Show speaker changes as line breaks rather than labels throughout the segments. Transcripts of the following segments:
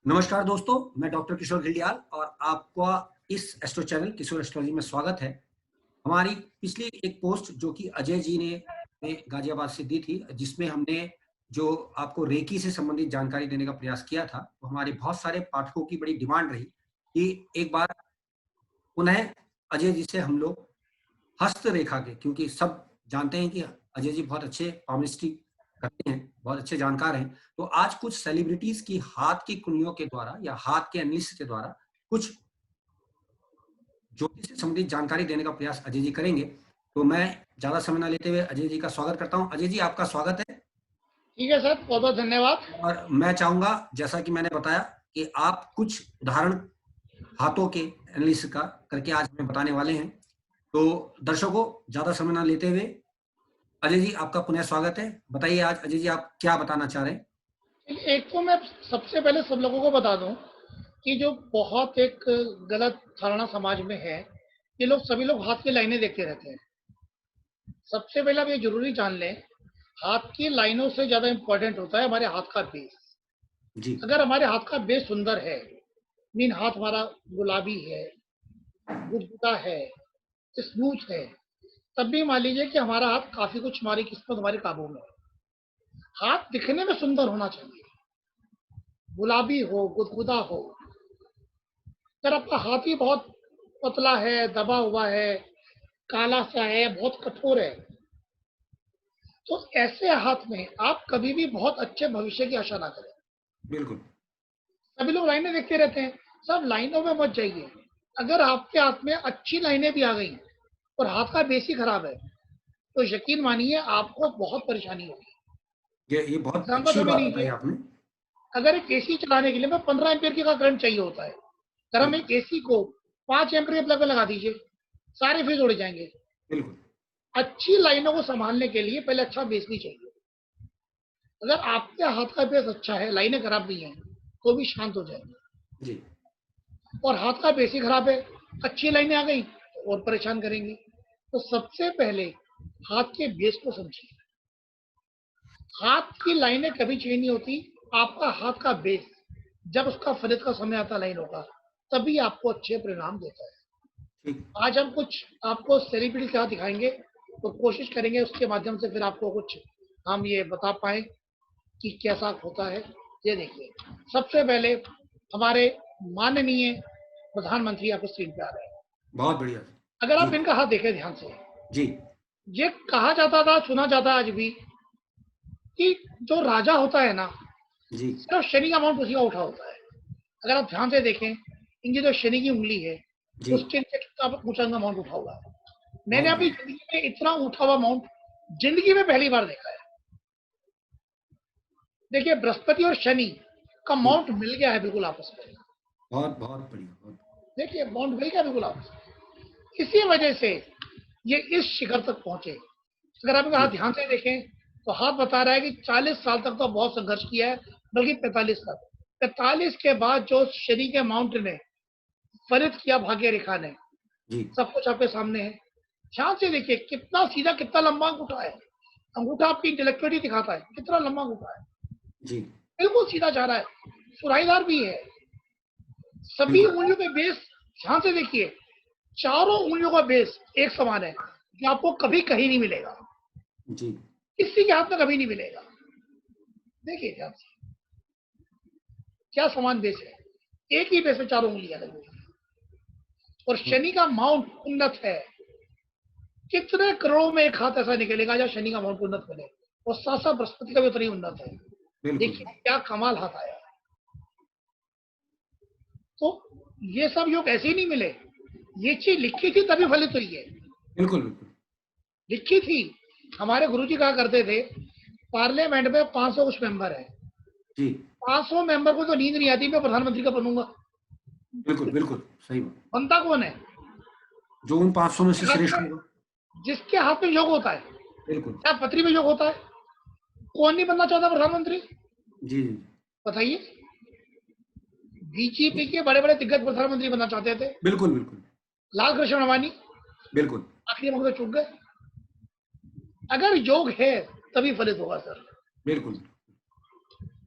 नमस्कार दोस्तों, मैं डॉक्टर किशोर घिल्डियाल और आपका इस एस्ट्रो चैनल किशोर एस्ट्रोलॉजी में स्वागत है। हमारी पिछली एक पोस्ट जो कि अजय जी ने गाजियाबाद से दी थी, जिसमें हमने जो आपको रेकी से संबंधित जानकारी देने का प्रयास किया था, तो हमारे बहुत सारे पाठकों की बड़ी डिमांड रही कि एक बार पुनः अजय जी से हम लोग हस्तरेखा के, क्योंकि सब जानते हैं कि अजय जी बहुत अच्छे पामिस्ट्री करते हैं, बहुत अच्छे जानकार हैं। तो आज कुछ सेलिब्रिटीज की हाथ की कुंडलियों के द्वारा या हाथ के एनालिसिस के द्वारा कुछ ज्योतिष से संबंधित जानकारी देने का प्रयास अजय जी करेंगे। तो मैं ज्यादा समय न लेते हुए अजय जी का स्वागत करता हूं। अजय जी, आपका स्वागत है।
ठीक है सर, बहुत बहुत धन्यवाद।
और मैं चाहूंगा, जैसा कि मैंने बताया, कि आप कुछ उदाहरण हाथों के एनालिसिस का करके आज हमें बताने वाले हैं। तो दर्शकों, ज्यादा समय न लेते हुए अजय जी, आपका पुनः स्वागत है। बताइए आज अजय जी, आप क्या बताना चाह रहे हैं?
एक तो मैं सबसे पहले सब लोगों को बता दूं कि जो बहुत एक गलत धारणा समाज में है, ये लोग सभी लोग हाथ की लाइनें देखते रहते हैं। सबसे पहले आप ये जरूरी जान लें, हाथ की लाइनों से ज्यादा इंपॉर्टेंट होता है हमारे हाथ का बेस।
जी
अगर हमारे हाथ का बेस सुंदर है, मीन हाथ हमारा गुलाबी है, गुदगुदा है, स्मूथ है, तब भी मान लीजिए कि हमारा हाथ काफी कुछ, हमारी किस्मत हमारे काबू में है। हाथ दिखने में सुंदर होना चाहिए, गुलाबी हो, गुदगुदा हो। अगर आपका हाथ ही बहुत पतला है, दबा हुआ है, काला सा है, बहुत कठोर है, तो ऐसे हाथ में आप कभी भी बहुत अच्छे भविष्य की आशा ना करें।
बिल्कुल।
सभी लोग लाइनें देखते रहते हैं, सब लाइनों में मत जाइए। अगर आपके हाथ में अच्छी लाइनें भी आ गई और हाथ का बेस ही खराब है, तो यकीन मानिए आपको बहुत परेशानी होगी।
ये बहुत
एग्जाम्पल
अच्छी
समझ
बात बताई
लीजिए,
आपने।
अगर एक एसी चलाने के लिए मैं 15 एम्पियर का करंट चाहिए होता है, अगर हम
बिल्कुल
एक एसी को 5 एम्पियर के प्लग में लगा दीजिए, सारे फ्यूज उड़ जाएंगे।
बिल्कुल।
अच्छी लाइनों को संभालने के लिए पहले अच्छा बेस भी चाहिए। अगर आपके हाथ का बेस अच्छा है, लाइनें खराब नहीं है, तो भी शांत हो जाएंगे।
जी
और हाथ का बेस ही खराब है, अच्छी लाइनें आ गई तो और परेशान करेंगी। तो सबसे पहले हाथ के बेस को समझिए। हाथ की लाइनें कभी चेंज नहीं होती, आपका हाथ का बेस जब उसका फलित का समय आता लाइनों का, तभी आपको अच्छे परिणाम देता है।
ठीक।
आज हम कुछ आपको सेलिब्रिटी के हाथ दिखाएंगे, तो कोशिश करेंगे उसके माध्यम से फिर आपको कुछ हम ये बता पाए कि कैसा होता है। ये देखिए, सबसे पहले हमारे माननीय प्रधानमंत्री आपको स्क्रीन पे आ रहे हैं।
बहुत बढ़िया।
अगर
जी
आप इनका हाथ देखें ध्यान से,
जी
ये कहा जाता था, सुना जाता है आज भी, कि जो राजा होता है ना,
जी
सिर्फ शनि का माउंट उसी का उठा होता है। अगर आप ध्यान से देखें, इनकी जो शनि की उंगली है,
जी।
उसके नीचे कितना ऊंचा इनका माउंट उठा हुआ है। मैंने
बहुत
अपनी
बढ़िया।
जिंदगी में इतना उठा हुआ माउंट जिंदगी में पहली बार देखा है। देखिए, बृहस्पति और शनि का
जी।
माउंट मिल गया है बिल्कुल आपस में।
बहुत बहुत बढ़िया। बहुत।
देखिए, माउंट मिल गया बिल्कुल आपस में। इसी वजह से ये इस शिखर तक पहुंचे। अगर आप इनका हाथ
जी
ध्यान से देखें, तो हाथ बता रहा है कि 40 साल तक तो बहुत संघर्ष किया है, बल्कि 45 तक। 45 के बाद जो शनि के माउंट ने फलित किया, भाग्य रेखा ने,
जी
सब कुछ आपके सामने है। ध्यान से देखिए, कितना सीधा, कितना लंबा अंगूठा है। अंगूठा आपकी इंटेलेक्चुअलिटी दिखाता है, कितना लंबा अंगूठा है,
जी।
बिल्कुल सीधा जा रहा है, सुराहीदार भी है। सभी
बिल्कुल।
उंगलियों के बेस ध्यान से देखिए, चारों उंगलियों का बेस एक समान है, जो आपको कभी कहीं नहीं मिलेगा,
जी
किसी के हाथ में कभी नहीं मिलेगा। देखिए ध्यान से, क्या समान बेस है, एक ही बेस में चारों उंगलियां लगी हुई है। और शनि का माउंट उन्नत है। कितने करोड़ों में एक हाथ ऐसा निकलेगा जहाँ शनि का माउंट उन्नत मिले, और साथ साथ बृहस्पति का भी उतना ही उन्नत है।
बिल्कुल।
देखिए क्या कमाल हाथ आया। तो ये सब योग ऐसे ही नहीं मिले, ये चीज लिखी थी तभी फलित हुई है।
बिल्कुल बिल्कुल।
लिखी थी। हमारे गुरुजी कहा करते थे, पार्लियामेंट में 500 कुछ मेंबर है,
जी
500 मेंबर को तो नींद नहीं आती मैं प्रधानमंत्री का बनूंगा।
बिल्कुल। बिल्कुल सही बात।
बनता कौन है?
जो उन 500 में से
जिसके हाथ
श्रेष्ठ
में
होगा।
जिसके हाथ में योग होता है।
बिल्कुल।
क्या पत्री में योग होता है? कौन नहीं बनना चाहता प्रधानमंत्री?
जी जी।
बताइए। बीजेपी के बड़े बड़े दिग्गज प्रधानमंत्री बनना चाहते थे,
बिल्कुल बिल्कुल।
लाल कृष्ण अडवाणी,
बिल्कुल।
आखिरी वक्त में चुक गए। अगर योग है तभी फलित होगा सर।
बिल्कुल।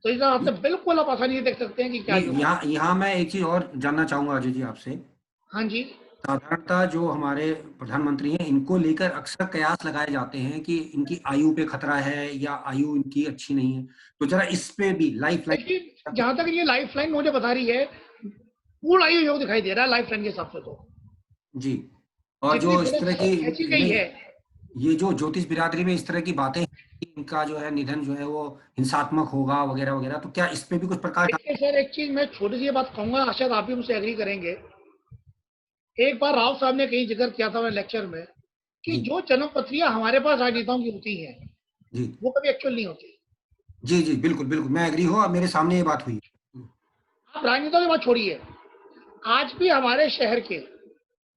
तो इस हिसाब से बिल्कुल आप आसानी से देख सकते हैं कि क्या
नहीं,
योग है।
यहाँ मैं एक चीज और जानना चाहूंगा अजय जी आपसे।
हाँ जी।
साधारणतः जो हमारे प्रधानमंत्री हैं, इनको लेकर अक्सर कयास लगाए जाते हैं कि इनकी आयु पे खतरा है या आयु इनकी अच्छी नहीं है। तो जरा इस पे भी लाइफ
देखिए,
लाइन।
जहां तक ये लाइफ लाइन मुझे बता रही है, पूर्ण आयु योग दिखाई दे रहा है लाइफ लाइन के हिसाब से। तो
जी। और
जितनी
जो इस तरह की,
प्रोडक्ट खींची गई
नहीं,
है।
ये जो ज्योतिष बिरादरी में इस तरह की बातें हैं कि इनका जो है निधन जो है वो हिंसात्मक होगा वगैरह वगैरह, तो क्या इस पे भी कुछ प्रकाश
देखिए सर, एक चीज मैं छोटी सी बात कहूंगा, शायद आप भी मुझसे एग्री करेंगे। एक बार राव साहब ने कहीं जिक्र किया था लेक्चर में कि
जी
जो जन्म पत्रियां हमारे पास राजनेताओं की होती हैं,
जी
वो कभी एक्चुअल नहीं होती।
जी जी, बिल्कुल बिल्कुल, मैं एग्री हूँ, अब मेरे सामने ये बात हुई।
आप राजनेताओं की बात छोड़िए, आज भी हमारे शहर के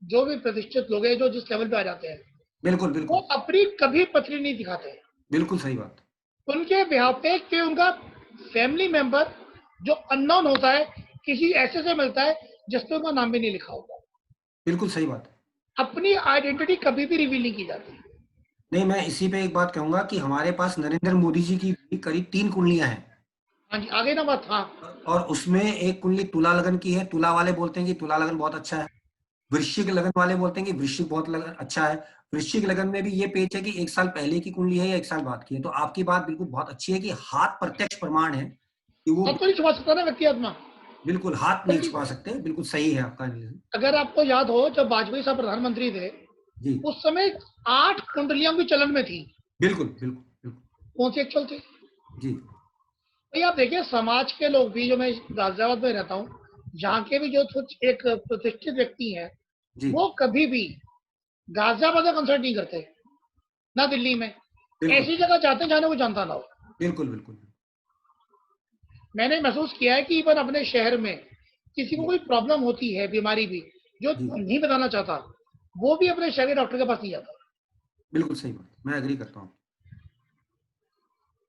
जो भी प्रतिष्ठित लोग हैं, जो जिस लेवल पे आ जाते हैं,
बिल्कुल
वो
बिल्कुल
अपनी कभी पत्री नहीं दिखाते।
बिल्कुल सही बात।
उनके ब्याह पे कि उनका फैमिली मेंबर जो अननोन होता है, किसी ऐसे से मिलता है जिसपे उनका नाम भी नहीं लिखा होता।
बिल्कुल सही बात।
अपनी आइडेंटिटी कभी भी रिवील नहीं की जाती।
नहीं, मैं इसी पे एक बात कहूंगा कि हमारे पास नरेंद्र मोदी जी की भी करीब 3 कुंडलियां हैं।
हाँ जी, आगे ना बात। हाँ।
और उसमें एक कुंडली तुला लगन की है। तुला वाले बोलते हैं कि तुला लगन बहुत अच्छा है। वृश्चिक लगन वाले बोलते हैं कि वृश्चिक बहुत लगन अच्छा है। वृश्चिक लगन में भी ये पेच है कि 1 साल पहले की कुंडली है या 1 साल बाद की है। तो आपकी बात बिल्कुल बहुत अच्छी है कि हाथ प्रत्यक्ष प्रमाण है कि वो
अब तो नहीं छुपा सकता ना व्यक्ति आत्मा।
बिल्कुल हाथ नहीं
जल्दी,
छुपा सकते। बिल्कुल सही है आपका एनालिसिस।
अगर आपको याद हो, जब वाजपेयी साहब प्रधानमंत्री थे,
जी
उस समय 8 कुंडलियां भी चलन में थी।
बिल्कुल बिल्कुल बिल्कुल।
कौन सी एक्चुअल थी?
जी
भाई आप देखिए, समाज के लोग भी, जो मैं गाजियाबाद में रहता हूँ, जहाँ के भी जो कुछ एक प्रतिष्ठित व्यक्ति हैं,
जी
वो कभी भी गाजियाबाद में कंसर्ट नहीं करते, ना दिल्ली में।
बिल्कुल
ऐसी जगह जाते जाने को जानता ना हो।
बिल्कुल बिल्कुल।
मैंने महसूस किया है कि इवन अपने शहर में किसी को
जी
कोई प्रॉब्लम होती है, बीमारी भी, जो
जी
नहीं बताना चाहता, वो भी अपने शहर के डॉक्टर के पास नहीं जाता।
बिल्कुल सही बात, मैं एग्री करता हूँ।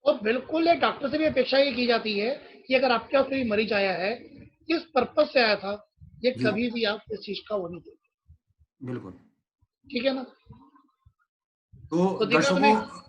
और बिल्कुल एक डॉक्टर से भी अपेक्षा ये की जाती है कि अगर आपके पास कोई मरीज आया है, किस पर्पज से आया था, ये
जी
कभी भी आप इस चीज का वो नहीं देते।
बिल्कुल।
ठीक है ना?
तो
तो देखा
दर्शकों,
मैंने।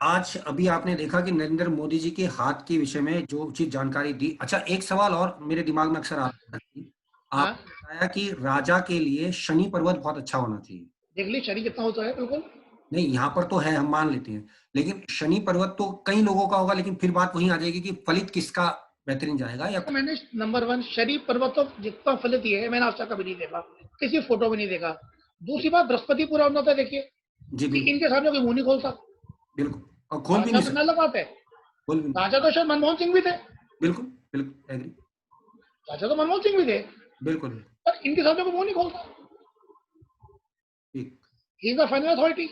आज अभी आपने देखा कि नरेंद्र मोदी जी के हाथ के विषय में जो उचित जानकारी दी। अच्छा, एक सवाल और मेरे दिमाग में अक्सर आता है कि
हाँ,
आपने बताया कि राजा के लिए शनि पर्वत बहुत अच्छा होना चाहिए।
देख ली शरीर कितना होता है, बिल्कुल।
नहीं, यहाँ पर तो है, हम मान लेते हैं, लेकिन शनि पर्वत तो कई लोगों का होगा, लेकिन फिर बात वहीं आ जाएगी कि फलित किसका बेहतरीन जाएगा या।
देखो, मैंने नंबर वन, शरीर पर्वत तो जितना फलित है, मैंने आज तक कभी नहीं देखा, किसी फोटो में नहीं देखा। दूसरी बात, बृहस्पति पूरा होता है, देखिए
जी
कि
बिल्कुल
इनके सामने कोई मुंह नहीं खोलता।
बिल्कुल, और खोल भी
राजा
नहीं
तो न
सकते।
लगाते।
खोल भी नहीं।
राजा तो शायद मनमोहन सिंह भी थे।
बिल्कुल बिल्कुल एग्री।
राजा तो मनमोहन सिंह भी थे,
बिल्कुल बिल्कुल।
पर इनके सामने कोई मुंह नहीं खोलता।
ठीक।
ही इज द फाइनल अथॉरिटी।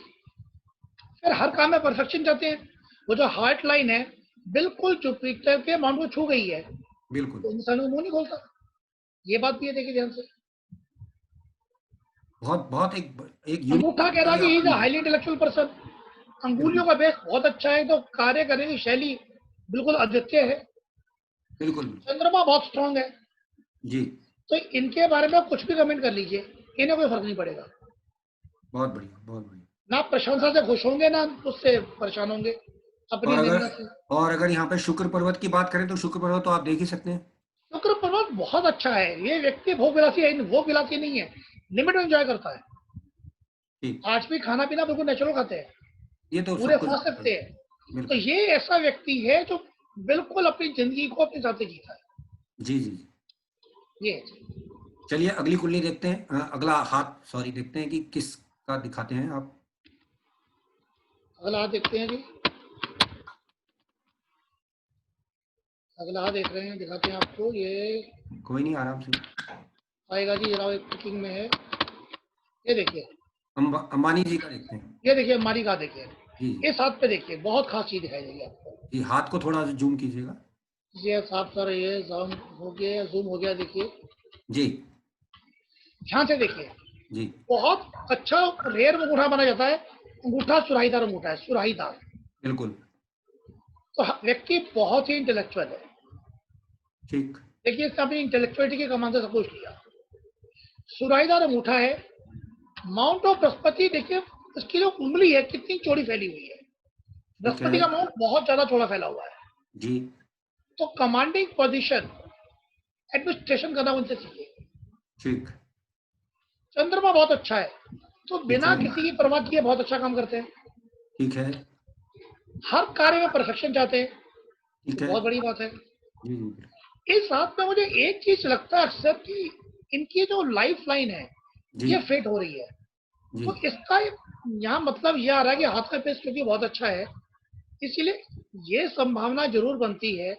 फिर हर काम में परफेक्शन चाहते हैं। वो जो हार्ट लाइन है, बिल्कुल जुपिटर के माउंट को छू गई है,
बिल्कुल।
तो इंसान को मुंह नहीं खोलता। ये बात भी है, देखिए ध्यान से।
बहुत बहुत एक एक यूनिक
अंगूठा कह रहा
जानकारी
कि ही इज
आपने दी।
Highly intellectual person.
बिल्कुल
अंगुलियों का बेस बहुत अच्छा है, तो कार्य करने की शैली बिल्कुल अद्वितीय है।
बिल्कुल बिल्कुल।
चंद्रमा बहुत स्ट्रांग है।
जी।
तो इनके बारे में कुछ भी कमेंट कर लीजिए, इन्हें कोई फर्क नहीं पड़ेगा।
बहुत बढ़िया बहुत बढ़िया।
ना प्रशंसा से खुश होंगे, ना उससे परेशान होंगे, अपनी
और अगर
निंदा से।
और अगर यहाँ पे शुक्र पर्वत की बात करें तो शुक्र पर्वत तो आप देख ही सकते हैं।
शुक्र पर्वत बहुत अच्छा है। ये व्यक्ति भोग विलासी है, भोग विलासी नहीं है, लिमिट में एंजॉय करता है।
ठीक।
आज भी खाना पीना बिल्कुल नेचुरल खाते हैं,
ये तो
पूरे
सबको
फास्ट
जानते
रखते
हैं।
हैं। तो
बिल्कुल।
ये ऐसा व्यक्ति है जो बिल्कुल अपनी जिंदगी को अपने हिसाब से जीता है।
जी जी जी।
ये है।
चलिए अगली कुंडली देखते हैं, अगला हाथ सॉरी, देखते हैं कि किसका दिखाते हैं आप।
अगला हाथ देखते हैं जी। अगला हाथ देख रहे हैं, दिखाते हैं आपको। ये
कोई नहीं, आराम से।
आएगा जी, जरा एक कुकिंग में है। ये देखिए,
अंबानी जी का देखते हैं।
ये देखिए हमारी का देखिए।
जी जी
इस हाथ पे देखिए, बहुत खास चीज दिखाई देगी आपको।
जी, हाथ को थोड़ा जूम कीजिएगा।
ये साफ सर, ये जूम हो गया, जूम हो गया, देखिए
जी
ध्यान से देखिए।
जी
बहुत अच्छा रेयर अंगूठा माना जाता है। अंगूठा सुराहीदार अंगूठा है, सुराहीदार।
बिल्कुल।
तो व्यक्ति बहुत ही इंटेलेक्चुअल है।
ठीक।
देखिए, इसने अपनी इंटेलेक्चुअलिटी के कमान से सब कुछ लिया। सुराहीदार अंगूठा है। माउंट ऑफ बृहस्पति देखिए, इसकी जो उंगली है कितनी चौड़ी फैली हुई है।
ठीक है।
बृहस्पति का माउंट बहुत ज्यादा चौड़ा फैला हुआ है।
जी
तो कमांडिंग पोजीशन एडमिनिस्ट्रेशन करना उनसे सीखिए।
ठीक।
चंद्रमा बहुत अच्छा है, तो
ठीक
बिना
है।
किसी की परवाह किए बहुत अच्छा काम करते हैं।
ठीक है।
हर कार्य में परफेक्शन चाहते हैं,
ठीक
ये
है।
बहुत बड़ी बात है।
जी जी।
इस हाथ में मुझे एक चीज लगता है अक्सर कि इनकी जो लाइफ लाइन है
जी
ये फेट हो रही है।
जी।
तो इसका यहाँ मतलब ये आ रहा है कि हाथ का पेस क्योंकि बहुत अच्छा है, इसीलिए ये संभावना जरूर बनती है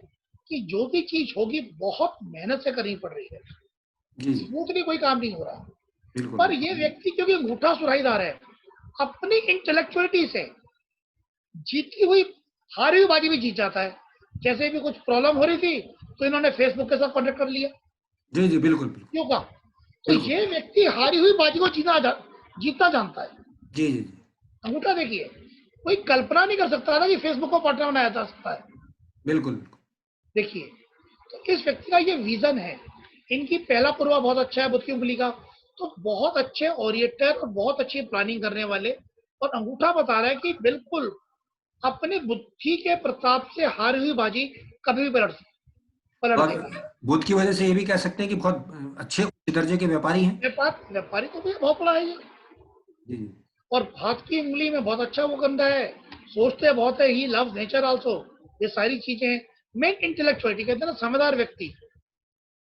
कि जो भी चीज होगी बहुत मेहनत से करनी पड़ रही है,
जी जी।
स्मूथली कोई काम नहीं हो रहा।
बिल्कुल।
पर ये व्यक्ति क्योंकि अंगूठा सुराहीदार है, अपनी इंटेलेक्चुअलिटी से जीती हुई हारी हुई बाजी भी जीत जाता है। जैसे भी कुछ प्रॉब्लम हो रही थी तो इन्होंने फेसबुक के साथ कॉन्टेक्ट कर लिया,
जी जी। बिल्कुल बिल्कुल।
क्यों का? तो
बिल्कुल।
ये व्यक्ति हारी हुई बाजी को जीतना जानता है।
जी जी जी।
अंगूठा देखिए, कोई कल्पना नहीं कर सकता ना कि फेसबुक को पार्टनर बनाया जा सकता है।
बिल्कुल बिल्कुल।
देखिए, तो इस व्यक्ति का ये विजन है। इनकी पहला पूर्वा बहुत अच्छा है, बुध की उंगली का, तो बहुत अच्छे ओरिएंटर और बहुत अच्छी प्लानिंग करने वाले। और अंगूठा बता रहा है कि बिल्कुल अपने बुद्धि के प्रताप से हारी हुई बाजी कभी भी पलट
और
देंगे।
बुध की वजह से ये भी कह सकते हैं कि बहुत अच्छे उच्च दर्जे के व्यापारी हैं।
व्यापारी तो भी बहुत बड़ा है ये।
जी जी।
और हाथ की उंगली में बहुत अच्छा वो करता है, सोचते बहुत है, ही लव्स नेचर आल्सो। ये सारी चीजें मेन इंटेलेक्चुअलिटी कहते हैं ना, समझदार व्यक्ति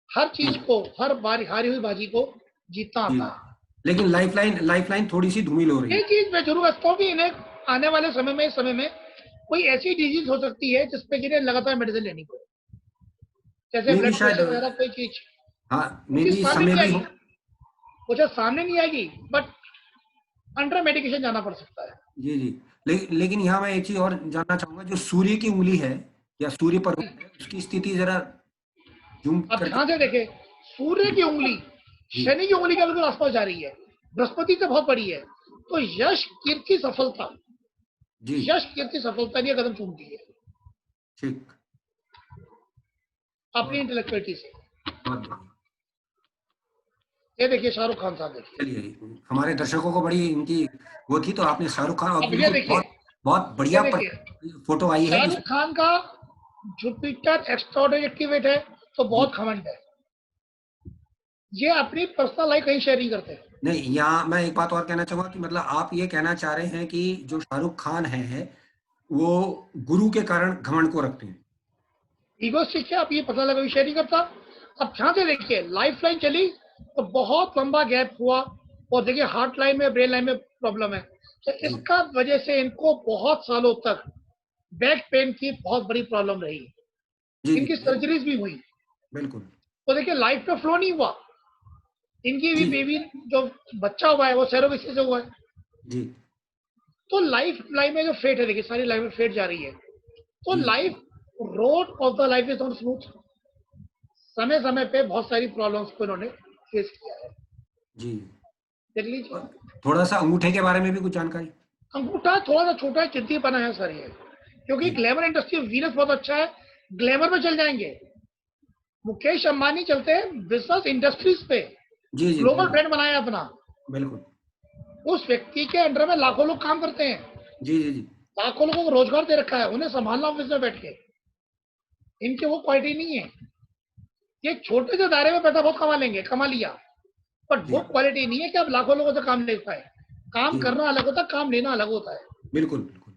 हर
जी
चीज को, हर बारी हारी हुई बाजी को जीतना
जी।
आता है।
लेकिन लाइफलाइन थोड़ी सी धूमिल हो रही
ये
है।
चीज मैं जरूर रखता हूँ कि इन्हें आने वाले समय में कोई ऐसी डिजीज हो सकती है जिसपे जिन्हें लगातार मेडिसिन लेनी पड़े, जैसे
मे भी
ब्लड
शायद।
प्रेशर वगैरह कोई चीज।
हाँ,
वो
मे
चीज
भी
सामने
समय
नहीं
भी
आएगी,
हो।
वो चीज सामने नहीं आएगी, बट अंडर मेडिकेशन जाना पड़ सकता है।
जी जी। लेकिन यहाँ मैं एक चीज और जानना चाहूंगा, जो सूर्य की उंगली है या सूर्य पर्वत है, उसकी स्थिति जरा जूम
अब
करके।
ध्यान से देखें, सूर्य
जी
की उंगली
जी।
शनि की उंगली के बिल्कुल आसपास जा रही है, बृहस्पति से बहुत बड़ी है। तो
जी।
यश कीर्ति सफलता लिए कदम चूमती है
ठीक।
अपनी
बहुत
इंटेलेक्चुअलिटी से।
बहुत बढ़िया।
ये देखिए शाहरुख खान साहब, देखिए।
चलिए, हमारे दर्शकों को बड़ी इनकी वो थी, तो आपने शाहरुख खान, और
अब ये
बिल्कुल
देखिए,
बहुत बहुत बढ़िया फोटो आई है
शाहरुख
जिसमें।
खान का जुपिटर एक्स्ट्राऑर्डिनरी एक्टिवेट है, तो
जी।
बहुत घमंड है। ये अपनी पर्सनल लाइफ कहीं शेयर नहीं करते।
नहीं, यहाँ मैं एक बात और कहना चाहूंगा कि मतलब आप ये कहना चाह रहे हैं कि जो शाहरुख खान है वो गुरु के कारण घमंड को रखते हैं।
ईगोस्टिक है, आप ये पता लगा शेयर नहीं करता। अब ध्यान से देखिए, लाइफ लाइन चली तो बहुत लंबा गैप हुआ, और देखिए हार्ट लाइन में, ब्रेन लाइन में प्रॉब्लम है। तो
जी
इसका वजह से इनको बहुत सालों तक बैक पेन की बहुत बड़ी प्रॉब्लम रही।
जी।
इनकी
जी
सर्जरीज भी हुई,
बिल्कुल।
तो देखिए लाइफ पे फ्लो नहीं हुआ। इनकी भी
जी
बेबी जो बच्चा हुआ है वो सेरोगेसी से हुआ है।
जी।
तो लाइफ लाइन में जो फेट है, देखिए सारी लाइफ में फेट जा रही है। तो
जी
life road of the life is not smooth. समय समय पे बहुत सारी प्रॉब्लम्स को इन्होंने फेस किया है।
जी।
देख लीजिए,
और थोड़ा सा अंगूठे के बारे में भी कुछ जानकारी।
अंगूठा थोड़ा सा छोटा है, चिंतीपना है सर ये, क्योंकि
जी
ग्लैमर इंडस्ट्री वीनस बहुत अच्छा है, ग्लैमर में चल जाएंगे। मुकेश अंबानी चलते हैं बिजनेस इंडस्ट्रीज पे,
जी। जी
ग्लोबल
बिल्कुल
ब्रांड बनाया अपना।
बिल्कुल।
उस व्यक्ति के अंडर में लाखों लोग काम करते हैं,
जी जी। जी
लाखों लोगों को रोजगार दे रखा है, उन्हें संभालना ऑफिस में बैठ के। इनके वो क्वालिटी नहीं है। ये छोटे से दायरे में पैसा बहुत कमा लेंगे, कमा लिया, बट
जी।
वो क्वालिटी नहीं है कि आप लाखों लोगों से काम ले पाए। काम
जी
करना अलग होता है, काम लेना अलग होता है।
बिल्कुल बिल्कुल।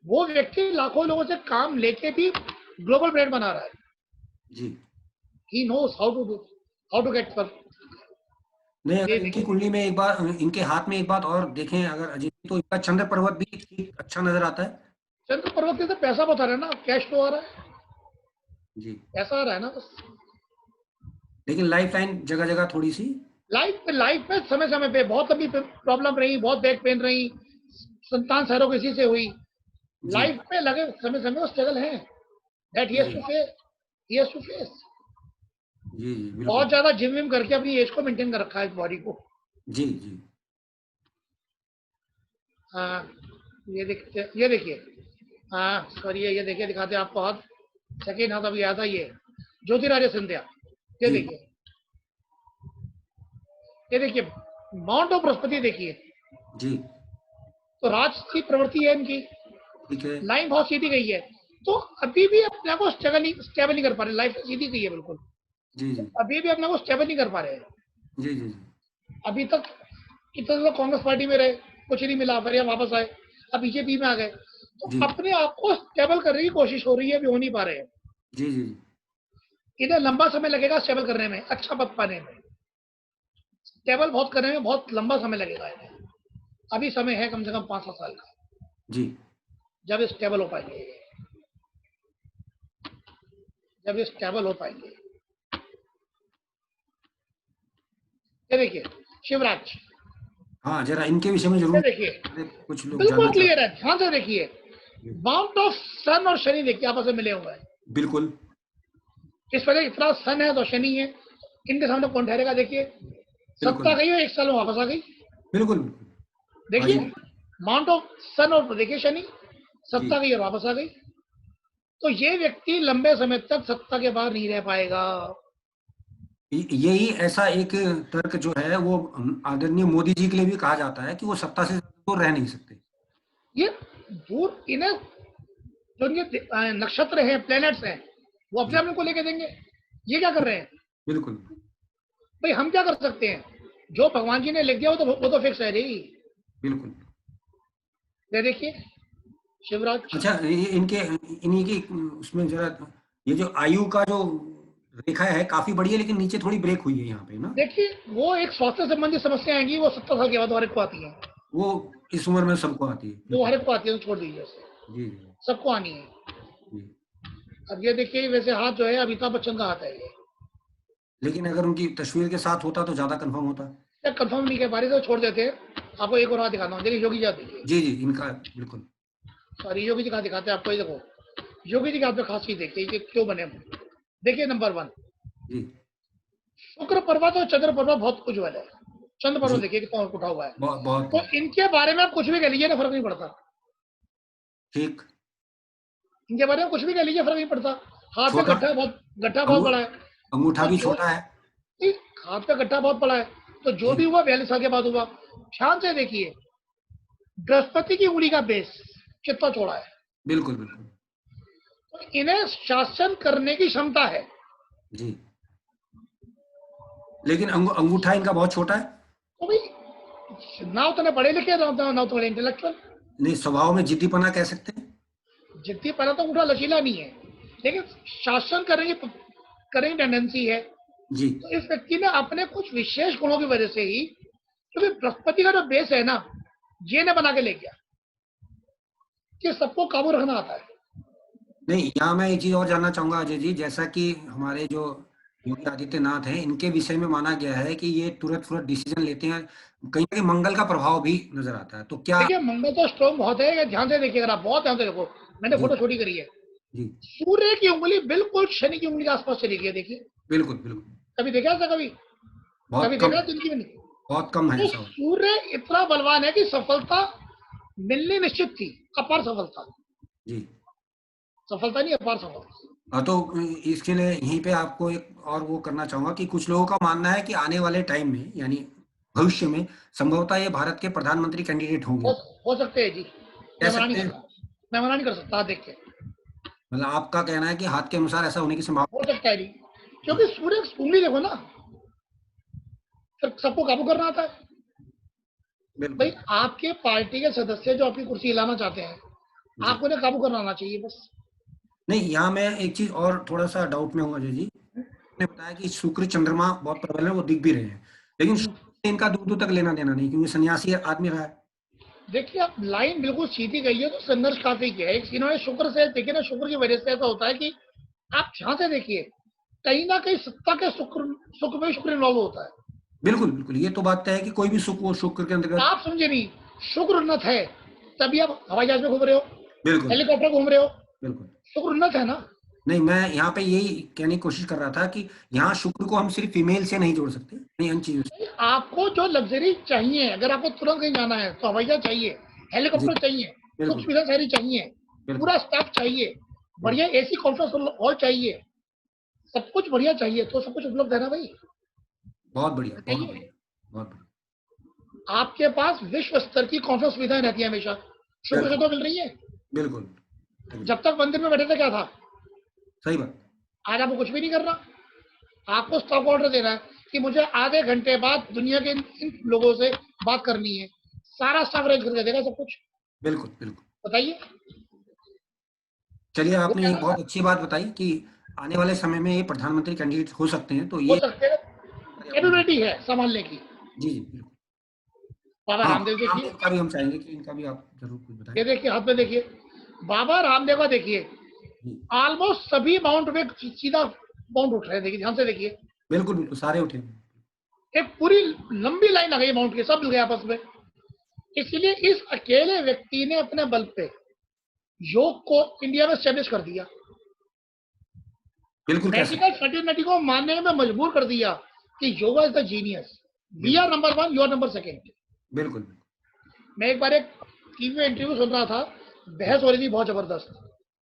वो व्यक्ति लाखों लोगों से काम लेके भी ग्लोबल ब्रांड बना रहा है।
जी।
He knows how to get work.
नहीं,
ये
अगर इनकी
देखिए,
कुंडली में एक बार, इनके हाथ में एक बात और देखें अगर अजीत, तो इनका चंद्र पर्वत भी ठीक अच्छा नजर आता है।
चंद्र पर्वत से पैसा बता रहा है ना, कैश फ्लो आ रहा है,
जी।
पैसा आ रहा है ना बस।
लेकिन लाइफ लाइन जगह जगह थोड़ी सी।
लाइफ में समय समय पे बहुत लंबी प्रॉब्लम रही, बहुत बैक पेन रही, संतान सैरों किसी से हुई।
जी
लाइफ में लगे समय समय वो स्ट्रगल है, दैट
जी।
He has to face.
जी जी
बहुत
बिल्कुल।
ज्यादा जिम विम करके अपनी एज को मेंटेन कर रखा है, बॉडी को।
जी जी।
हाँ, ये देखिए, हाँ सॉरी, ये देखिए, दिखाते हैं आपको हाथ। सेकेंड हाथ अभी आया था, ये ज्योतिरादित्य सिंधिया। ये
जी
देखिए, ये देखिए, माउंट ऑफ बृहस्पति देखिए,
जी।
तो राज की प्रवृत्ति है इनकी।
ठीक है।
लाइन बहुत सीधी गई है, तो अभी भी अपने को स्टेबल नहीं कर पा रहे, लाइफ सीधी गई है बिल्कुल।
जी जी
अभी भी अपने को स्टेबल नहीं कर पा रहे हैं।
जी जी
अभी तक कितने लोग कांग्रेस पार्टी में रहे, कुछ नहीं मिला, फिर वापस आए, अब बीजेपी में आ गए। तो
जी
अपने आप को स्टेबल करने की कोशिश हो रही है, अभी हो नहीं पा रहे हैं।
जी जी
इन्हें लंबा समय लगेगा स्टेबल करने में, अच्छा पद पाने में। स्टेबल बहुत करने में बहुत लंबा समय लगेगा इन्हें। अभी समय है कम से कम 5-7 साल का,
जी
जब ये स्टेबल हो पाएंगे, जब ये स्टेबल हो पाएंगे। ये देखिए शिवराज,
हाँ, जरा इनके विषय में
ये
जरूर
देखिए
कुछ लोग
बिल्कुल
जानना
क्लियर
चाहते
है, ध्यान से देखिए।
हैं।
बाउंड ऑफ सन और शनि देखिए आपस में मिले हुए हैं।
बिल्कुल
इस वजह इतना सन है तो शनि है, इनके सामने कौन ठहरेगा? देखिए सत्ता
बिल्कुल
गई और 1 साल में वापस आ गई।
बिल्कुल बिल्कुल।
देखिए
वाजिब।
माउंट ऑफ सन और देखिए शनि,
जी,
सत्ता गई और वापस आ गई। तो ये व्यक्ति लंबे समय तक सत्ता के बाहर नहीं रह पाएगा।
यही ऐसा एक तर्क जो है वो आदरणीय मोदी जी के लिए भी कहा जाता है कि वो सत्ता से दूर रह नहीं सकते।
ये दूर इन्हें जो ये नक्षत्र हैं, प्लैनेट्स हैं, वो अपने
जी,
अपने को लेके देंगे। ये क्या कर रहे हैं
बिल्कुल
भाई? हम क्या कर सकते हैं? जो भगवान जी ने लिख दिया वो तो फिक्स है जी।
बिल्कुल।
ये देखिए शिवराज,
अच्छा, इनके इन्हीं की उसमें जरा, ये जो आयु का जो रेखा है काफी बड़ी है, लेकिन नीचे थोड़ी ब्रेक हुई है यहाँ पे ना।
देखिए वो एक स्वास्थ्य संबंधी समस्या आएंगी, वो 70 साल के बाद हर एक को आती है।
वो इस उम्र में सबको आती है,
वो
बिल्कुल।
हर एक को आती है, तो छोड़ दीजिए उसे,
जी
सबको आनी है।
जी।
अब ये देखिए वैसे हाथ जो है अमिताभ बच्चन का हाथ है ये।
लेकिन अगर उनकी तस्वीर के साथ होता तो ज्यादा कंफर्म होता।
कंफर्म नहीं कह पा रही तो छोड़ देते हैं। आपको एक और हाथ दिखाता हूँ, देखिए योगी जी हाथ देखिए।
जी जी, इनका बिल्कुल।
सॉरी, योगी जी का दिखाते हैं आपको, ये देखो योगी जी के हाथ में खास चीज देखिए कि क्यों बने। देखिए नंबर 1,
जी
शुक्र पर्वत और चंद्र पर्वत बहुत उज्ज्वल है। चंद्र पर्वत
जी,
देखिए कितना उठा हुआ है।
बहुत बहुत
तो
बहुत।
इनके बारे में आप कुछ भी कह लीजिए ना, फर्क नहीं पड़ता।
ठीक।
इनके बारे में कुछ भी कह लीजिए, फर्क नहीं पड़ता। हाथ में
छोटा,
गड्ढा बहुत
अंगू,
बड़ा है।
अंगूठा
तो
भी
जो
छोटा है।
हाथ में गड्ढा बहुत बड़ा है, तो जो
जी,
भी हुआ 42 साल के बाद हुआ। ध्यान से देखिए बृहस्पति की उंगली का बेस कितना चौड़ा है।
बिल्कुल बिल्कुल।
तो इन्हें शासन करने की क्षमता है।
जी, लेकिन अंगूठा इनका बहुत छोटा है।
तो भाई ना उतने पढ़े लिखे, ना उतने इंटेलेक्चुअल।
नहीं, स्वभाव में जिद्दीपना कह सकते हैं।
जितनी पहले तो उठा लचीला नहीं है, लेकिन शासन करने की टेंडेंसी है।
जी
तो इस व्यक्ति ने अपने कुछ विशेष गुणों की वजह से ही, क्योंकि बृहस्पति का जो बेस है ना, ये ने बना के ले गया कि सबको काबू रखना आता है।
नहीं, यहाँ मैं एक चीज और जानना चाहूंगा अजय जी, जैसा कि हमारे जो योगी आदित्यनाथ हैं, इनके विषय में माना गया है कि ये तुरंत तुरंत डिसीजन लेते हैं, कहीं ना कहीं मंगल का प्रभाव भी नजर आता है, तो क्या।
देखिए मंगल तो स्ट्रॉन्ग बहुत है, ये ध्यान से देखिए, अगर आप बहुत ध्यान से देखो, मैंने
जी
फोटो छोटी करी है।
जी,
सूर्य की उंगली बिल्कुल शनि की उंगली के आसपास चली गई है, देखिए।
बिल्कुल बिल्कुल।
कभी देखा ऐसा? कभी
बहुत
कभी
कम,
देखा जिंदगी में? नहीं।
बहुत कम है
तो
ऐसा।
सूर्य इतना बलवान है कि सफलता मिलनी निश्चित थी, अपार सफलता।
जी
सफलता नहीं, अपार सफलता।
हाँ, तो इसके लिए यहीं पे आपको एक और वो करना चाहूंगा कि कुछ लोगों का मानना है कि आने वाले टाइम में, यानी भविष्य में, संभवतः ये भारत के प्रधानमंत्री कैंडिडेट होंगे।
हो सकते हैं जी,
कह
मैं मना नहीं
सकते
कर
हैं।
सकता। मैं मना नहीं कर सकता, देख के
मतलब आपका कहना है कि हाथ के अनुसार ऐसा होने की संभावना।
हो सकता है जी,
जी
क्योंकि सूर्य की उंगली देखो ना, फिर सबको काबू करना आता है। भाई
बिल्कुल।
आपके पार्टी के सदस्य जो आपकी कुर्सी हिलाना चाहते हैं,
जी,
आपको उन्हें काबू करना आना चाहिए बस।
नहीं, यहाँ मैं एक चीज और थोड़ा सा डाउट में हूँ अजय जी। ने बताया कि शुक्र चंद्रमा बहुत प्रबल है, वो दिख भी रहे हैं, लेकिन शुक्र से इनका दूर दूर तक लेना देना नहीं, क्योंकि सन्यासी आदमी रहा है।
देखिए आप लाइन बिल्कुल सीधी गई है, तो संघर्ष काफी किया है। एक इन्होंने शुक्र से देखिए ना, शुक्र की वजह से ऐसा होता है कि आप ध्यान से देखिए, कहीं ना कहीं सत्ता के सुख में शुक्र इन्वॉल्व होता है।
बिल्कुल बिल्कुल, ये तो बात तय है कि कोई भी सुख वो शुक्र के अंतर्गत।
आप समझे नहीं, शुक्र उन्नत है तभी आप हवाई जहाज में घूम रहे हो,
बिल्कुल
हेलीकॉप्टर घूम रहे हो।
बिल्कुल।
शुक्र उन्नत है ना।
नहीं, मैं यहाँ पे यही कहने की कोशिश कर रहा था कि यहाँ शुक्र को हम सिर्फ फीमेल से नहीं जोड़ सकते, नहीं, अन्य चीजों से।
आपको जो लग्जरी चाहिए, अगर आपको तुरंत कहीं जाना है तो हवाई जहाज चाहिए,
जी,
हेलीकॉप्टर चाहिए, सुख
बिल्कुल
सुविधा सारी चाहिए,
बिल्कुल
पूरा स्टाफ चाहिए,
बिल्कुल।
बढ़िया एसी कॉन्फ्रेंस हॉल चाहिए, सब कुछ बढ़िया चाहिए, तो सब कुछ उपलब्ध है ना भाई?
बहुत बढ़िया बहुत
बताइए।
बढ़िया बहुत बढ़िया।
आपके पास विश्व स्तर की कॉन्फ्रेंस सुविधाएं रहती है हमेशा, शुक्र से
बिल्कुल
तो मिल रही है।
बिल्कुल।
जब तक मंदिर में बैठे थे क्या था?
सही बात।
आज आपको कुछ भी नहीं करना, आपको स्टॉप ऑर्डर देना है कि मुझे आधे घंटे बाद दुनिया के इन लोगों से बात करनी है, सारा स्टाफ अरेंज करके देगा सब कुछ।
बिल्कुल बिल्कुल।
बताइए।
चलिए,
वो
आपने
क्या
एक बहुत अच्छी बात बताई कि आने वाले समय में ये प्रधानमंत्री कैंडिडेट हो सकते हैं, तो
हो
ये
सकते हैं, कैपेबिलिटी है संभालने की।
जी जी बिल्कुल।
बाबा
हाँ,
रामदेव देखिए,
रामदेव का भी हम चाहेंगे कि इनका भी आप जरूर कुछ बताएं।
ये देखिए हाथ में देखिए, बाबा रामदेव का देखिए,
जी
ऑलमोस्ट सभी माउंट में सीधा माउंट उठ रहे हैं। देखिए ध्यान से देखिए,
बिल्कुल बिल्कुल, सारे उठे हुए हैं।
एक पूरी लंबी लाइन आ गई माउंट की, सब मिल गए आपस में। इसलिए इस अकेले व्यक्ति ने अपने बल पे योग को इंडिया में स्टैब्लिश कर दिया,
बिल्कुल कह सकते
मेडिकल फर्टिलिटी को मानने में मजबूर कर दिया कि योगा इज द जीनियस,
हैं।
वी आर
बिल्कुल
नंबर 1, यू आर नंबर 2।
बिल्कुल बिल्कुल।
मैं एक बार एक टीवी में इंटरव्यू सुन रहा था,
जी
बहस हो रही थी बहुत जबरदस्त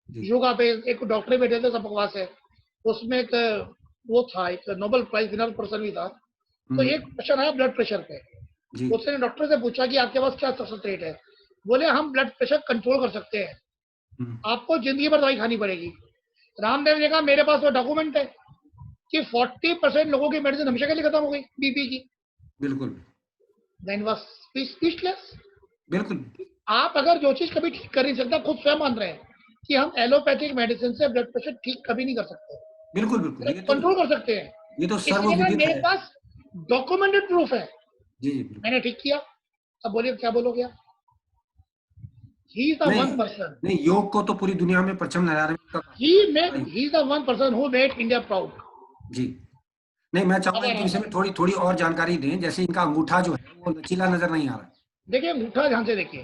जी।
योगा पे। एक डॉक्टर बैठे थे, सब बकवास है। उसमें एक वो था, एक नोबेल प्राइज विनर पर्सन भी था। तो
हम्म,
एक क्वेश्चन आया ब्लड प्रेशर पे।
जी
उसने डॉक्टर से पूछा कि आपके पास क्या सक्सेस रेट है? बोले हम ब्लड प्रेशर कंट्रोल कर सकते हैं,
हम्म,
आपको जिंदगी भर दवाई खानी पड़ेगी। रामदेव ने कहा मेरे पास वो डॉक्यूमेंट है कि 40% लोगों की मेडिसिन हमेशा के लिए खत्म हो गई बीपी की।
बिल्कुल
देन वाज स्पीचलेस।
बिल्कुल
आप अगर जो चीज कभी ठीक कर नहीं सकता, खुद स्वयं मान रहे हैं कि हम एलोपैथिक मेडिसिन से ब्लड प्रेशर ठीक कभी नहीं कर सकते,
बिल्कुल बिल्कुल।
कंट्रोल कर सकते हैं।
ये तो
इसलिए ना
सर्वविदित
मेरे
है।
पास डॉक्यूमेंटेड प्रूफ है,
जी जी बिल्कुल।
मैंने ठीक किया। अब बोलिए क्या बोलोगे आप? ही इज द
नहीं
वन पर्सन,
नहीं, योग को तो पूरी दुनिया में परचम लहराने में उनका
he is the one person who made India proud.
जी। नहीं, मैं चाहूंगा
बाबा
इनके विषय
रामदेव,
में थोड़ी थोड़ी और जानकारी दें। जैसे इनका अंगूठा जो है वो लचीला नजर नहीं आ रहा।
देखिए अंगूठा ध्यान से देखिए,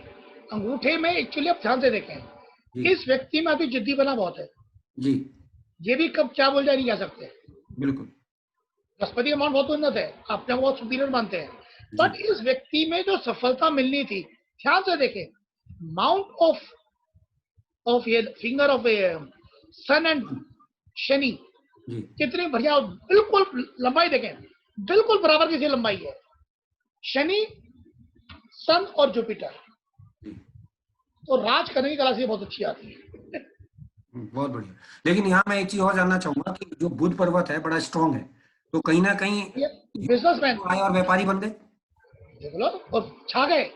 अंगूठे में एक्चुअली आप ध्यान से
जी
देखें, इस व्यक्ति में अभी जिद्दी बना बहुत है।
जी
ये भी कब क्या बोल जाए नहीं कह सकते।
बिल्कुल।
बृहस्पति का मान बहुत उन्नत है, अपने को बहुत सुपीरियर मानते हैं,
जी
बट इस व्यक्ति में जो सफलता मिलनी थी, ध्यान से देखें, माउंट ऑफ ये finger of sun and Shani,
जी
कितनी बढ़िया, बिल्कुल लंबाई देखें, बिल्कुल बराबर की सी लंबाई है। शनि, सन और जुपिटर,
जी
तो राज करने की कला से बहुत अच्छी आती है।
बहुत बढ़िया। लेकिन यहाँ मैं एक चीज और जानना चाहूंगा कि जो बुध पर्वत है बड़ा स्ट्रांग है, तो कहीं ना कहीं
ये
योग
बिजनेसमैन
तो आए और व्यापारी बन गए।
देख लो और छा गए।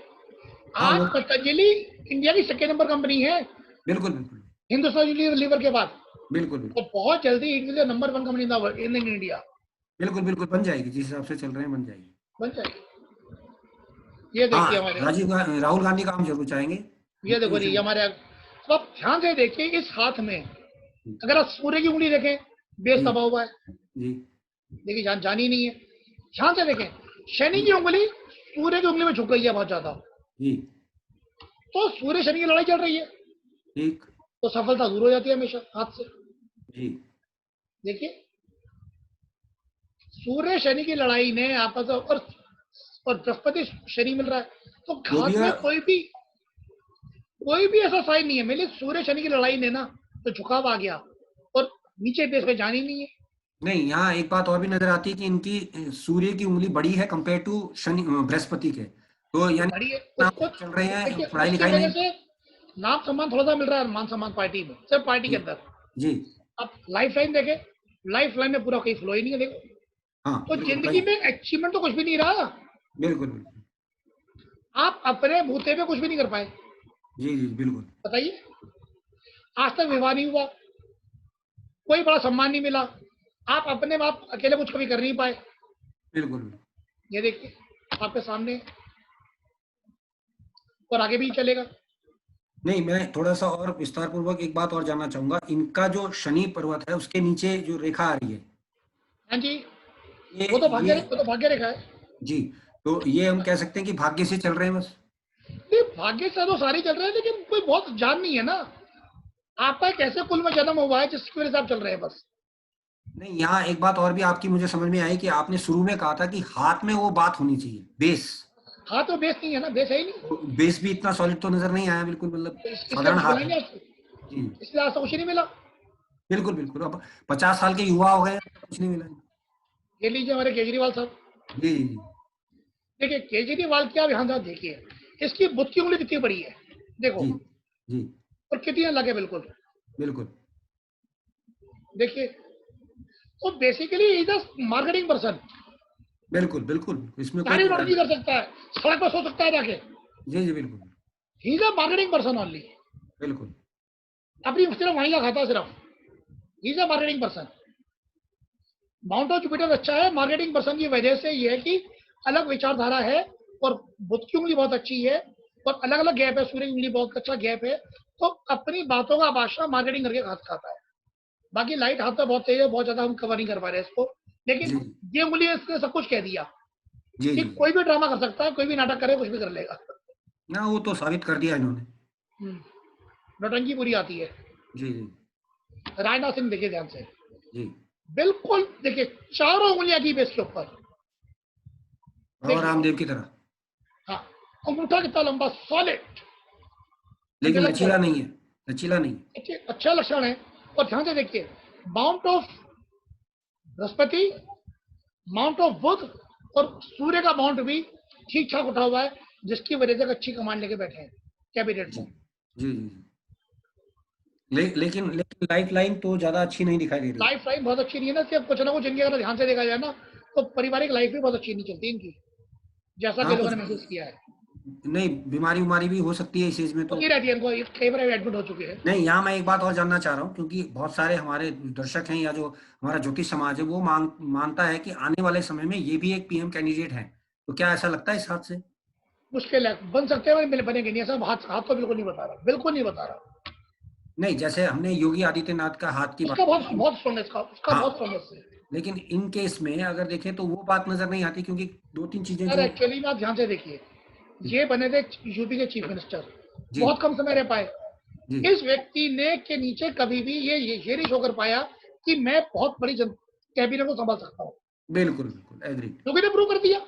हाँ
आज
वो
पतंजलि इंडिया की सेकेंड नंबर कंपनी है
बिल्कुल बिल्कुल
हिंदुस्तान लीवर के बाद।
बिल्कुल
तो
बिल्कुल
बहुत जल्दी it will number 1 company in India
बिल्कुल बिल्कुल बन जाएगी। जिस हिसाब से चल रहे हैं बन जाएगी।
बन जाएगी। ये देखिए
हाँ,
हमारे,
राहुल गांधी का हम जरूर चाहेंगे।
ये
उनके
देखो
विषय
जी
में
हमारे, तो आप ध्यान से देखिए इस हाथ में, अगर आप सूर्य की उंगली देखें, बेस
जी
दबा हुआ है।
जी
देखिए जान ही नहीं है। ध्यान से देखें, शनि की उंगली सूर्य की उंगली में झुक गई है बहुत ज्यादा,
जी
तो सूर्य शनि की लड़ाई चल रही है,
ठीक।
तो सफलता दूर हो जाती है हमेशा हाथ से।
जी
देखिए सूर्य शनि की लड़ाई ने आपस में, और बृहस्पति शनि मिल रहा है, तो
जो भी
हाथ
है।
में कोई भी ऐसा साइन नहीं है। मेरे सूर्य शनि की लड़ाई ने ना तो झुकाव आ गया, और नीचे बेस पे जान ही नहीं है।
नहीं, यहाँ एक बात और भी नजर आती है कि इनकी सूर्य की उंगली बड़ी है कंपेयर टू शनि बृहस्पति के, तो यानी
बड़ी है
नाम
उसको,
चल रहे हैं,
देखिए
पढ़ाई
उसकी
लिखाई
वजह
नहीं।
से नाम सम्मान थोड़ा सा मिल रहा है, मान सम्मान पार्टी में, सिर्फ पार्टी के
जी
अंदर।
जी
अब लाइफ लाइन देखे, लाइफ लाइन में पूरा कहीं फ्लो ही नहीं है देखो।
हाँ
तो
बिल्कुल
जिंदगी
भाई।
में अचीवमेंट तो कुछ भी नहीं रहा,
बिल्कुल बिल्कुल।
आप अपने बूते पे कुछ भी नहीं कर पाए।
जी जी बिल्कुल
बताइए, आज तक विवाह नहीं हुआ, कोई बड़ा सम्मान नहीं मिला, आप अपने आप अकेले कुछ कभी कर नहीं पाए।
बिल्कुल बिल्कुल।
ये देखिए आपके सामने, और आगे भी चलेगा।
नहीं, मैं थोड़ा सा और विस्तार पूर्वक एक बात और जानना चाहूंगा। इनका जो शनि पर्वत है उसके नीचे जो रेखा आ रही है,
हाँ जी,
ये
वो
ये
तो भाग्य रेखा है।
जी, तो ये हम कह सकते हैं कि भाग्य से चल रहे हैं बस।
ये भाग्य से तो सारे चल रहे हैं, लेकिन कोई बहुत जान नहीं है ना। आपका एक ऐसे कुल में जन्म हुआ है जिसकी वजह से आप चल रहे हैं बस।
नहीं, यहाँ एक बात और भी आपकी मुझे समझ में आई कि आपने शुरू में कहा था कि हाथ में वो बात होनी चाहिए, बेस।
हाँ तो बेस नहीं है ना, बेस है ही नहीं,
तो बेस भी इतना सॉलिड तो नजर नहीं आया बिल्कुल, मतलब
तो इसलिए
साधारण
कुछ
हाथ
मिला
है।
नहीं आज,
जी
इसलिए आज तक कुछ नहीं मिला।
बिल्कुल बिल्कुल। अब 50 साल के युवा हो गए, कुछ नहीं मिला।
ये लीजिए हमारे केजरीवाल साहब,
जी जी
देखिए केजरीवाल की आप यहाँ देखिए, इसकी बुत की उंगली कितनी बड़ी है, देखो,
जी जी
और कितनी अलग है बिल्कुल।
बिल्कुल
देखिए, तो basically is a marketing person.
बिल्कुल बिल्कुल, इसमें कोई
सारी नौटंकी कर सकता है, सड़क पर सो सकता है जाके।
जी जी बिल्कुल
he is a marketing person only.
बिल्कुल
अपनी सिर्फ वहीं का खाता है सिर्फ। He is a marketing person. Mount of Jupiter अच्छा है मार्केटिंग पर्सन की वजह से। ये है कि अलग विचारधारा है, और बुध की उंगली बहुत अच्छी है, और अलग अलग गैप है, सूर्य की उंगली बहुत अच्छा गैप है। तो अपनी बातों का भाषा मार्केटिंग करके खाता है। बाकी लाइट हाथ में बहुत तेज है, बहुत ज्यादा हम कवर नहीं कर पा रहे इसको। लेकिन
जी
ये उंगली ने इसने सब कुछ कह दिया
जी
कि
जी
कोई भी ड्रामा कर सकता है, कोई भी नाटक करे, कुछ भी कर लेगा।
ना, वो तो साबित कर दिया इन्होंने।
नौटंकी पूरी आती है।
जी जी
राजनाथ सिंह देखिए ध्यान से,
जी,
बिल्कुल देखिए, चारों उंगलियां की बेस के ऊपर।
और
देखिए,
रामदेव की तरह,
हाँ, अंगूठा कितना लंबा, सॉलिड,
लेकिन
मंडलम
लचीला
पर।
नहीं है, लचीला नहीं है।
अच्छा लक्षण है। और ध्यान से देखिए, mount of Brihaspati, mount of Budh, और सूर्य का माउंट भी ठीक ठाक उठा हुआ है, जिसकी वजह से अच्छी कमांड लेके बैठे हैं कैबिनेट
जी
में।
जी जी जी। लेकिन लाइफ लाइन तो ज्यादा अच्छी नहीं दिखाई दे रही।
लाइफ लाइन बहुत अच्छी नहीं है ना, सिर्फ कुछ ना कुछ इनकी अगर ध्यान से देखा जाए ना, तो पारिवारिक लाइफ भी बहुत अच्छी नहीं चलती इनकी, जैसा कि
हाँ
लोगों
कुछ
ने महसूस किया है।
नहीं, बीमारी उमारी भी हो सकती है इस एज में तो।
होती रहती है इनको, कई बार एडमिट हो चुके हैं।
नहीं, यहाँ मैं एक बात और जानना चाह रहा हूँ, क्योंकि बहुत सारे हमारे दर्शक हैं या जो हमारा ज्योतिष समाज है वो मानता है कि आने वाले समय में ये भी एक पीएम कैंडिडेट है। तो क्या ऐसा लगता है इस हाथ से?
मुश्किल है, बन सकते हैं, बनेंगे नहीं, ऐसा हाथ हाथ तो बिल्कुल नहीं बता रहा, बिल्कुल नहीं बता रहा।
नहीं, जैसे हमने योगी आदित्यनाथ का हाथ की बात
उसका बहुत
की।
बहुत स्ट्रॉन्ग है, उसका
हाँ,
बहुत स्ट्रॉन्ग है।
लेकिन इन केस में अगर देखें तो वो बात नजर नहीं आती, क्योंकि दो तीन चीजें
सर
जो
एक्चुअली में आप ध्यान से देखिए, ये बने थे यूपी के चीफ मिनिस्टर,
जी
बहुत कम समय रह पाए।
जी
इस व्यक्ति ने के नीचे कभी भी ये नहीं शो कर पाया कि मैं बहुत बड़ी कैबिनेट को संभाल सकता हूँ।
बिल्कुल बिल्कुल एग्री।
योगी ने प्रूव कर दिया। ये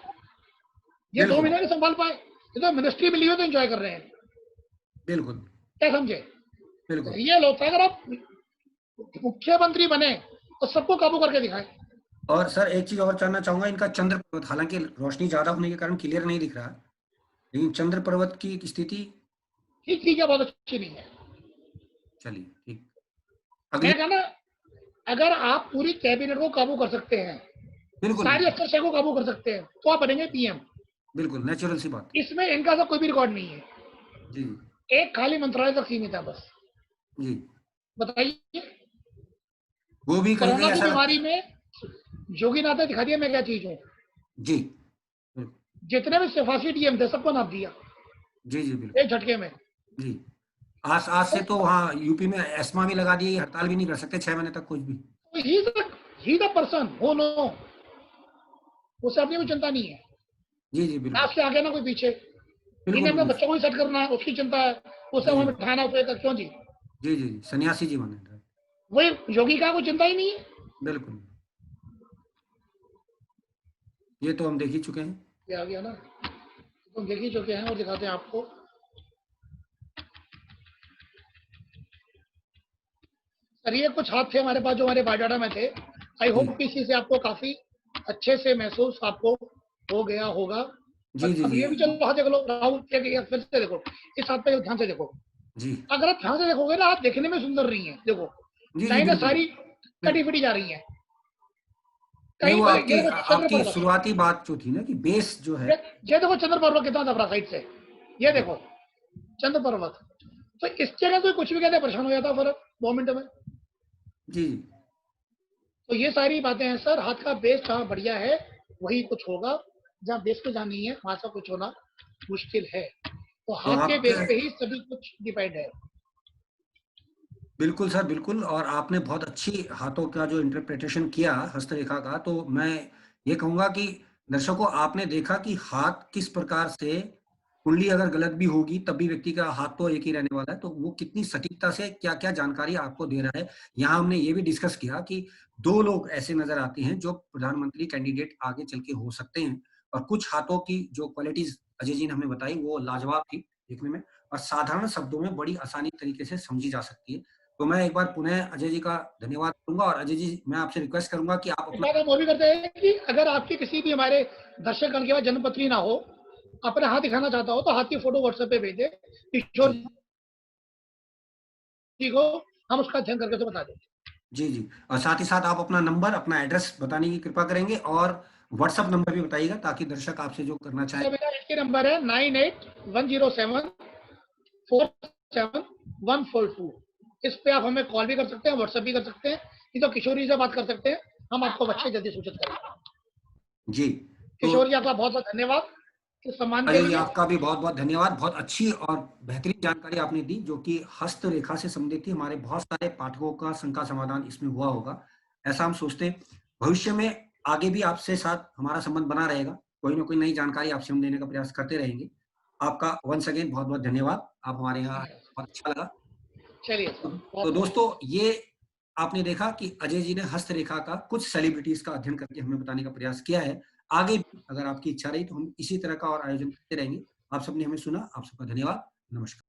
दो
बिल्कुल
महीने नहीं संभाल पाए, ये तो मिनिस्ट्री मिली हो तो एंजॉय कर रहे हैं।
बिल्कुल
क्या समझे?
बिल्कुल।
रियल होता है, अगर आप मुख्यमंत्री बने तो सबको काबू करके दिखाए।
और सर एक चीज और जानना चाहूंगा, इनका चंद्र पर्वत, हालांकि रोशनी ज्यादा होने के कारण क्लियर नहीं दिख रहा, लेकिन चंद्र पर्वत की स्थिति।
ठीक है, बहुत अच्छी नहीं है।
चलिए ठीक।
मैं
अगली।
कहा ना, अगर आप पूरी कैबिनेट को काबू कर सकते हैं,
बिल्कुल
सारी अफसरशाही को काबू कर सकते हैं, तो आप बनेंगे पीएम।
बिल्कुल नेचुरल सी बात।
इसमें इनका तो कोई भी रिकॉर्ड नहीं है।
जी
एक खाली मंत्रालय तक सीमित है बस।
जी।
बताइए,
वो भी कहीं कहीं
कोरोना की
ऐसा लगता
बीमारी
है।
में योगी नाथ ने दिखा दिया मैं क्या चीज हूँ।
जी बिल्कुल।
जितने भी सिफारशी डीएम थे सबको नाप दिया
जी जी बिल्कुल।
एक झटके में।
जी, आज आज से तो वहाँ यूपी में एस्मा भी लगा दिए, हड़ताल भी नहीं कर सकते 6 महीने तक कुछ भी।
तो ही द पर्सन हो नो, उसे अपनी कोई चिंता नहीं है,
जी जी
ना
बिल्कुल
उसके आगे ना कोई पीछे। इन्हें
बिल्कुल।
अपने बच्चों को ही सेट करना है, उसकी चिंता है, उसे
जी
वहां
जी
बिठाना उसे क्यों जी।
जी जी सन्यासी जी बने थे।
वही योगी का कोई चिंता ही नहीं है।
बिल्कुल, ये तो हम देख ही चुके हैं।
ये आ गया ना, तो देख ही चुके हैं और दिखाते हैं आपको। सर ये कुछ हाथ थे हमारे पास जो हमारे बायोडाटा में थे। आई
जी
होप इसी से आपको काफी अच्छे से महसूस आपको हो गया होगा।
जी
और
जी
अब
जी
ये भी चलो हाथ देख लो, राहुल फिर से देखो, इस हाथ पे ध्यान से देखो।
जी
अगर आप ध्यान से देखोगे ना, हाथ देखने में सुंदर नहीं है। देखो,
जी जी
लाइनें
बिल्कुल
सारी कटी
बिल्कुल।
फिटी जा रही हैं।
नहीं,
कहीं
वो
पर ये
आपकी
देखो चंद्र
आपकी
पर्वत,
शुरुआती बात जो थी ना कि बेस जो है।
ये देखो चंद्र पर्वत कितना दबरा साइड से, ये
जी
देखो चंद्र पर्वत। तो इस जगह कोई कुछ भी कहते परेशान हो जाता फिर 2 मिनट में।
जी
तो ये सारी बातें हैं सर, हाथ का बेस जहाँ बढ़िया है वही कुछ होगा, जहाँ बेस पे जहाँ नहीं है वहां से कुछ होना मुश्किल है। तो
तो
हाथ के
आपके
बेस पे ही सभी कुछ डिपेंड है।
बिल्कुल सर बिल्कुल, और आपने बहुत अच्छी हाथों का जो इंटरप्रिटेशन किया हस्तरेखा का, तो मैं ये कहूंगा कि दर्शकों आपने देखा कि हाथ किस प्रकार से, कुंडली अगर गलत भी होगी तब भी व्यक्ति का हाथ तो एक ही रहने वाला है, तो वो कितनी सटीकता से क्या क्या जानकारी आपको दे रहा है। यहाँ हमने ये भी डिस्कस किया कि 2 लोग ऐसे नजर आते हैं जो प्रधानमंत्री कैंडिडेट आगे चल के हो सकते हैं, और कुछ हाथों की जो क्वालिटीज अजय जी ने हमें बताई वो लाजवाब थी देखने में, और साधारण शब्दों में बड़ी आसानी तरीके से समझी जा सकती है। तो मैं एक बार पुनः अजय जी का धन्यवाद करूंगा, और अजय जी मैं आपसे रिक्वेस्ट करूंगा कि आप
एक
अपना।
बात हम वो भी करते हैं कि अगर आपकी किसी भी हमारे दर्शकगण के पास जन्मपत्री ना हो, अपना हाथ दिखाना चाहता हो, तो हाथ की फोटो व्हाट्सएप पे भेजे, किशोर
जी
ठीक हो, हम उसका अध्ययन करके तो बता देंगे।
जी, जी। और साथ ही साथ आप अपना नंबर, अपना एड्रेस बताने की कृपा करेंगे और व्हाट्सएप नंबर भी बताइएगा ताकि दर्शक आपसे जो करना चाहें।
तो मेरा एक ही नंबर है 9810747142। इस पे आप हमें कॉल भी कर सकते हैं, व्हाट्सएप भी कर सकते हैं, नहीं तो किशोर जी से बात कर सकते हैं, हम आपको बच्चे जल्दी सूचित करेंगे।
जी, तो
किशोर जी आपका बहुत-बहुत धन्यवाद इस सम्मान के
अजय जी
लिए।
आपका भी बहुत-बहुत धन्यवाद। बहुत अच्छी और बेहतरीन जानकारी आपने दी जो कि हस्तरेखा से संबंधित थी। हमारे बहुत सारे पाठकों का शंका समाधान इसमें हुआ होगा। ऐसा हम सोचते हैं। भविष्य में आगे भी आपसे साथ हमारा संबंध बना रहेगा। कोई न कोई नई जानकारी आपसे हम देने का प्रयास करते रहेंगे। आपका वन्स अगेन बहुत-बहुत धन्यवाद। आप हमारे यहाँ आए, बहुत अच्छा लगा।
चलिए
तो
सर,
तो
बहुत-बहुत
दोस्तों ये आपने देखा कि अजय जी ने हस्तरेखा का कुछ सेलिब्रिटीज का अध्ययन करके हमें बताने का प्रयास किया है। आगे भी अगर आपकी इच्छा रही तो हम इसी तरह का और आयोजन करते रहेंगे। आप सबने हमें सुना, आप सबका धन्यवाद। नमस्कार।